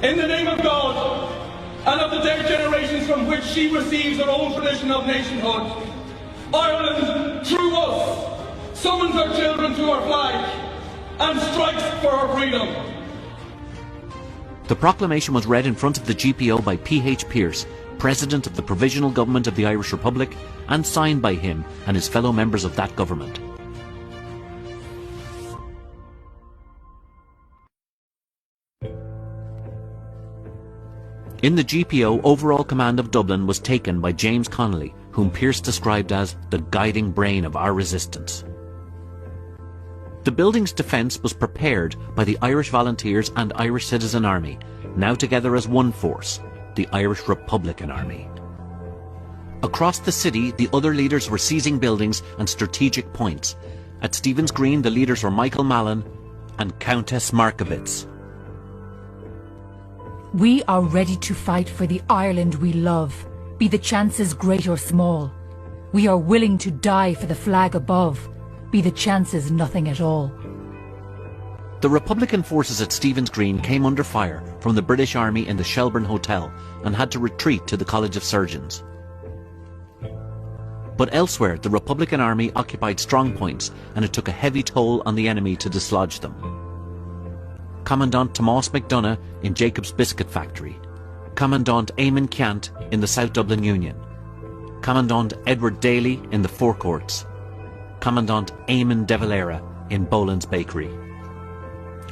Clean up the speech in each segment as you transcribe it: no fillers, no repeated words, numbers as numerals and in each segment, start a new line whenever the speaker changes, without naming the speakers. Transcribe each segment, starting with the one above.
In the name of God and of the dead generations from which she receives her own tradition of nationhood, Ireland, through us, summons her children to her flag and strikes for her freedom.
The proclamation was read in front of the GPO by P.H. Pearse, President of the Provisional Government of the Irish Republic, and signed by him and his fellow members of that government. In the GPO, overall command of Dublin was taken by James Connolly, whom Pearse described as the guiding brain of our resistance. The building's defence was prepared by the Irish Volunteers and Irish Citizen Army, now together as one force, the Irish Republican Army. Across the city, the other leaders were seizing buildings and strategic points. At Stephen's Green, the leaders were Michael Mallon and Countess Markovitz.
We are ready to fight for the Ireland we love, be the chances great or small. We are willing to die for the flag above, be the chances nothing at all.
The Republican forces at Stephen's Green came under fire from the British Army in the Shelbourne Hotel and had to retreat to the College of Surgeons. But elsewhere, the Republican Army occupied strong points and it took a heavy toll on the enemy to dislodge them. Commandant Tomás McDonagh in Jacob's Biscuit Factory, Commandant Eamon Ceant in the South Dublin Union, Commandant Edward Daly in the Four Courts, Commandant Eamon de Valera in Boland's Bakery.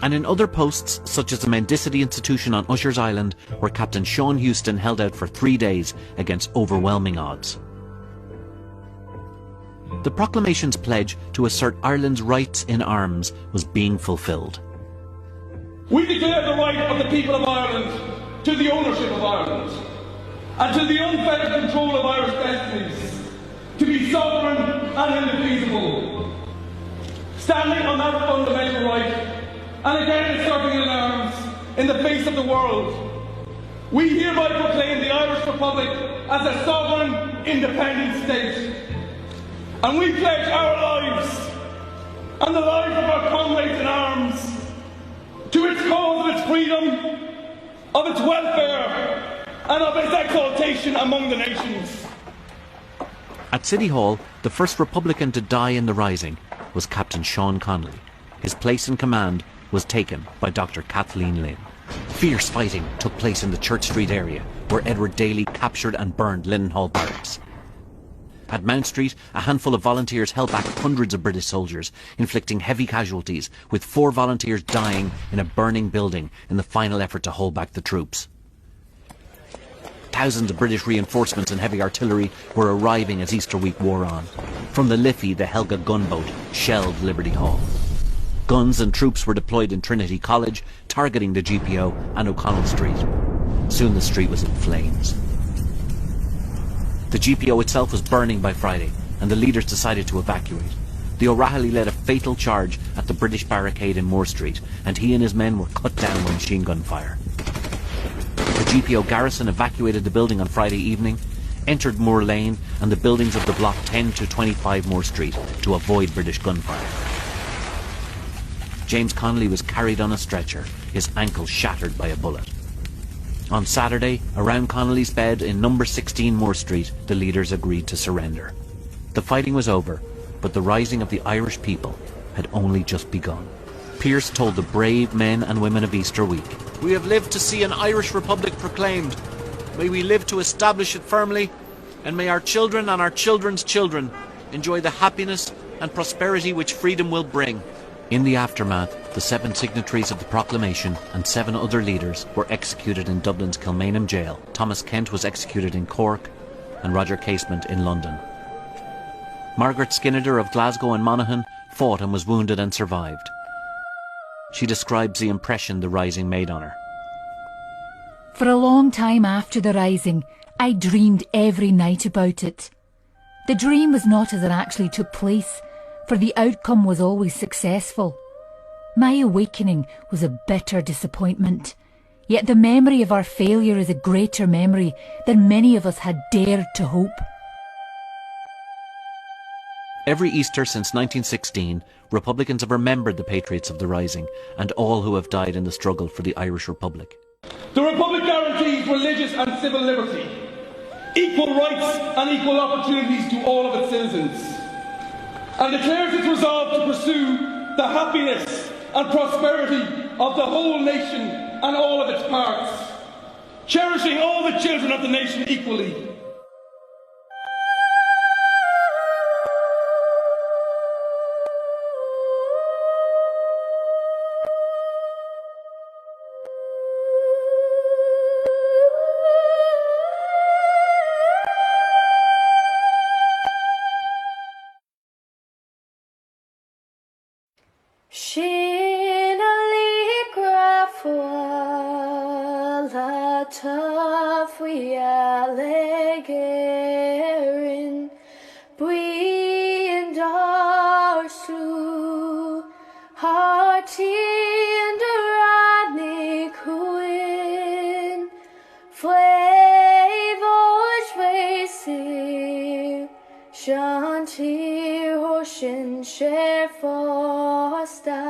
And in other posts, such as the Mendicity Institution on Usher's Island, where Captain Sean Houston held out for 3 days against overwhelming odds. The proclamation's pledge to assert Ireland's rights in arms was being fulfilled.
We declare the right of the people of Ireland to the ownership of Ireland and to the unfettered control of Irish destinies, to be sovereign and indefeasible. Standing on that fundamental right, and again asserting it in arms in the face of the world, we hereby proclaim the Irish Republic as a sovereign, independent state. And we pledge our lives and the lives of our comrades in arms to its cause of its freedom, of its welfare, and of its exaltation among the nations.
At City Hall, the first Republican to die in the Rising was Captain Sean Connolly. His place in command was taken by Dr. Kathleen Lynn. Fierce fighting took place in the Church Street area, where Edward Daly captured and burned Linnenhall Barracks. At Mount Street, a handful of volunteers held back hundreds of British soldiers, inflicting heavy casualties, with 4 volunteers dying in a burning building in the final effort to hold back the troops. Thousands of British reinforcements and heavy artillery were arriving as Easter week wore on. From the Liffey, the Helga gunboat shelled Liberty Hall. Guns and troops were deployed in Trinity College, targeting the GPO and O'Connell Street. Soon the street was in flames. The GPO itself was burning by Friday, and the leaders decided to evacuate. The O'Rahilly led a fatal charge at the British barricade in Moore Street, and he and his men were cut down by machine gun fire. The GPO garrison evacuated the building on Friday evening, entered Moore Lane and the buildings of the block 10 to 25 Moore Street to avoid British gunfire. James Connolly was carried on a stretcher, his ankle shattered by a bullet. On Saturday, around Connolly's bed in number 16 Moore Street, the leaders agreed to surrender. The fighting was over, but the rising of the Irish people had only just begun. Pearse told the brave men and women of Easter week, "We have lived to see an Irish Republic proclaimed. May we live to establish it firmly, and may our children and our children's children enjoy the happiness and prosperity which freedom will bring." In the aftermath, the 7 signatories of the proclamation and 7 other leaders were executed in Dublin's Kilmainham jail. Thomas Kent was executed in Cork and Roger Casement in London. Margaret Skinner of Glasgow and Monaghan fought and was wounded and survived. She describes the impression the Rising made on her.
For a long time after the Rising, I dreamed every night about it. The dream was not as it actually took place, for the outcome was always successful. My awakening was a bitter disappointment, yet the memory of our failure is a greater memory than many of us had dared to hope.
Every Easter since 1916, Republicans have remembered the patriots of the Rising and all who have died in the struggle for the Irish Republic.
The Republic guarantees religious and civil liberty, equal rights and equal opportunities to all of its citizens, and declares its resolve to pursue the happiness and prosperity of the whole nation and all of its parts, cherishing all the children of the nation equally.
Sin aligra la tough we allegerin bui and our slew hearty and radni queen flavors facing shanti hoshin share fosta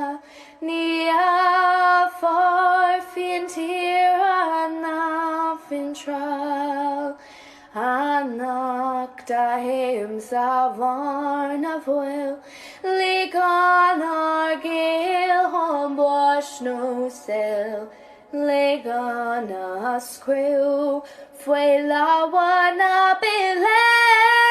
nia far fin tira na fin trial anak da him savarna foil ligan argil hom bosh no sel ligan asquil fue la wana bile